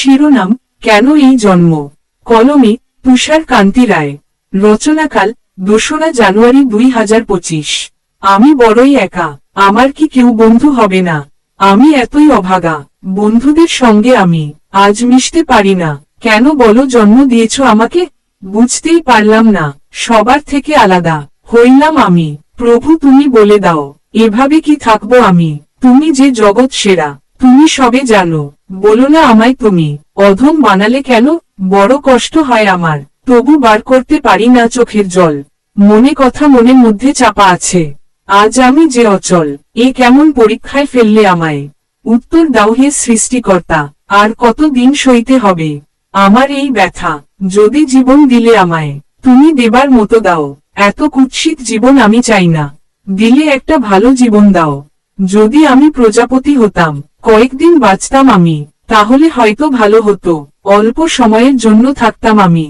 শিরোনাম, কেন এই জন্ম। কলমে তুষার কান্তি রায়। রচনাকাল 2রা জানুয়ারি 2025। আমি বড়ই একা, আমার কি কেউ বন্ধু হবে না? আমি এতই অভাগা, বন্ধুদের সঙ্গে আমি আজ মিশতে পারি না। কেন বলো জন্ম দিয়েছ আমাকে? বুঝতেই পারলাম না, সবার থেকে আলাদা হইলাম আমি। প্রভু তুমি বলে দাও, এভাবে কি থাকবো আমি? তুমি যে জগৎ সেরা, তুমি সবে জানো, বলো না আমায় তুমি অধম বানালে কেন? বড় কষ্ট হয় আমার, তবু বার করতে পারি না চোখের জল। মনে কথা মনের মধ্যে চাপা আছে, আজ আমি যে অচল। এ কেমন পরীক্ষায় ফেললে আমায়? উত্তর দাও হে সৃষ্টিকর্তা, আর কত দিন সইতে হবে আমার এই ব্যথা? যদি জীবন দিলে আমায়, তুমি দেবার মতো দাও। এত কুৎসিত জীবন আমি চাই না, দিলে একটা ভালো জীবন দাও। যদি আমি প্রজাপতি হতাম, কয়েকদিন বাঁচতাম আমি, তাহলে হয়তো ভালো হতো। অল্প সময়ের জন্য থাকতাম আমি।